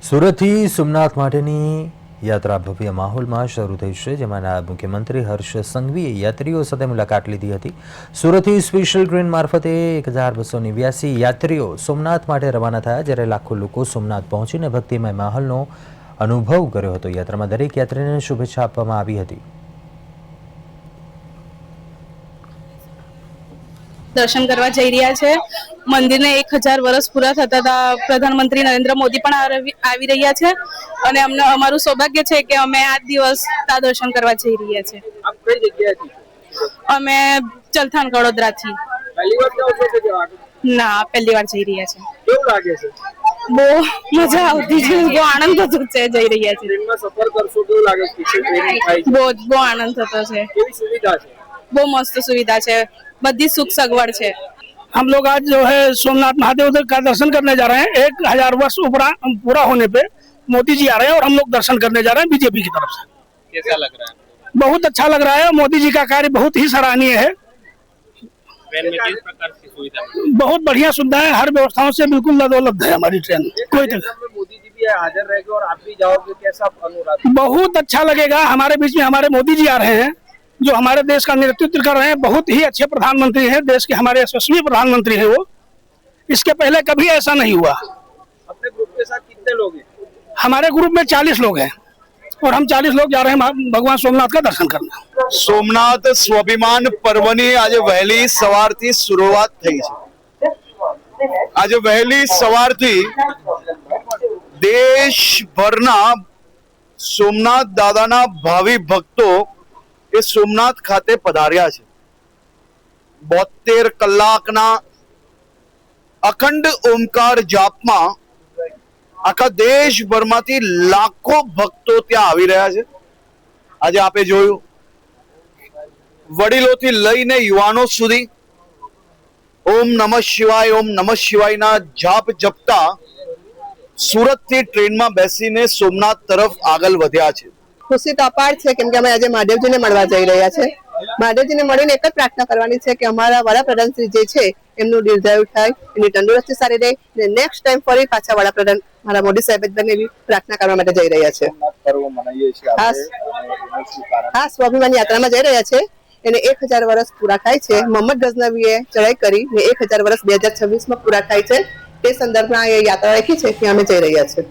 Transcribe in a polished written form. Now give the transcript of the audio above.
સુરતથી સોમનાથ માટેની યાત્રા ભવ્ય માહોલમાં શરૂ થઈ છે, જેમાં નાયબ મુખ્યમંત્રી હર્ષ સંઘવીએ યાત્રીઓ સાથે મુલાકાત લીધી હતી। સુરતથી સ્પેશિયલ ટ્રેન મારફતે 1289 યાત્રીઓ સોમનાથ માટે રવાના થયા, જ્યારે લાખો લોકો સોમનાથ પહોંચીને ભક્તિમય માહોલનો અનુભવ કર્યો હતો। યાત્રામાં દરેક યાત્રીને શુભેચ્છા આપવામાં આવી હતી। दर्शन करवा जई रह्या छे। मंदिर ने 1000 वर्ष पूरा थता था। प्रधानमंत्री नरेंद्र मोदी पण आवी रह्या छे अने अमने अमारुं सौभाग्य छे के अमे आ दिवस ता दर्शन करवा जई रह्या छे। आप कई जग्याएथी? अमे चलथान कड़ोदरा थी। पहली बार जाओ છો કે ना पहली बार जई रह्या छे। કેવું લાગે છે? બહુ મજા આવતી છે, બહુ આનંદ થતો છે જઈ રહ્યા છે। ટ્રેનમાં સફર કરશો કેવું લાગે છે? ટ્રેનિંગ થાય છે? બહુ આનંદ થતો છે। કેવી સુવિધા છે? બહુ મસ્ત સુવિધા છે, બધી સુખ સગવડ છે। हम लोग आज जो है सोमनाथ महादेव का दर्शन करने जा रहे हैं। 1000 वर्ष पूरा होने पे मोदी जी आ रहे हैं और हम लोग दर्शन करने जा रहे हैं बीजेपी की तरफ से। कैसा लग रहा है? बहुत अच्छा लग रहा है। मोदी जी का कार्य बहुत ही सराहनीय है। ट्रेन में किस प्रकार की सुविधा है? बहुत बढ़िया सुविधा है, हर व्यवस्थाओं से बिल्कुल लदोलब्ध है हमारी ट्रेन। कोई मोदी जी भी हाजिर रहेंगे और आप भी जाओगे, कैसा अनुराग? बहुत अच्छा लगेगा। हमारे बीच में हमारे मोदी जी आ रहे हैं, जो हमारे देश का नेतृत्व कर रहे हैं। बहुत ही अच्छे प्रधानमंत्री हैं, देश के हमारे यशस्वी प्रधानमंत्री हैं वो। इसके पहले कभी ऐसा नहीं हुआ। अपने ग्रुप के साथ कितने लोग हैं? हमारे ग्रुप में 40 लोग हैं और हम 40 लोग जा रहे हैं भगवान सोमनाथ का दर्शन करने। सोमनाथ स्वाभिमान पर्वनी आज वहेली सवारथी शुरुआत थई छे। आज वहेली सवारथी देशभરના સોમનાથ દાદાના ભાવિ ભક્તો એ સોમનાથ ખાતે પધાર્યા છે। 72 કલાકના અખંડ ઓમકાર જાપમાં આખા દેશભરમાંથી લાખો ભક્તો ત્યાં આવી રહ્યા છે। આજે આપે જોયું, વડીલોથી લઈને યુવાનો સુધી ઓમ નમઃ શિવાયના જાપ જપતા સુરતથી ટ્રેનમાં બેસીને સોમનાથ તરફ આગળ વધ્યા છે। खुशी तो अपार है केम के अमे आज महादेवजी ने मळवा जई रह्या छे। महादेवजी ने मळीने एक ज प्रार्थना करवानी छे के अमारा वडाप्रधान श्री जे छे एमनुं दीर्घायु थाय, एनी तंदुरस्ती सारी रहे ने नेक्स्ट टाइम फरी पाछा वडाप्रधान मारा मोदी साहेब बने एवी प्रार्थना करवा माटे जई रह्या छे। पर्व मनाઈએ છીએ हाँ, स्वाभिमान यात्रा में जई रह्या छे। एने 1000 वर्ष पूरा थाय छे। मोहम्मद गजनवीए चढ़ाई करी ने 1000 वर्ष 2026 में पूरा थाय छे। ते संदर्भमां ए यात्रा राखी छे के अमे जई रह्या छे।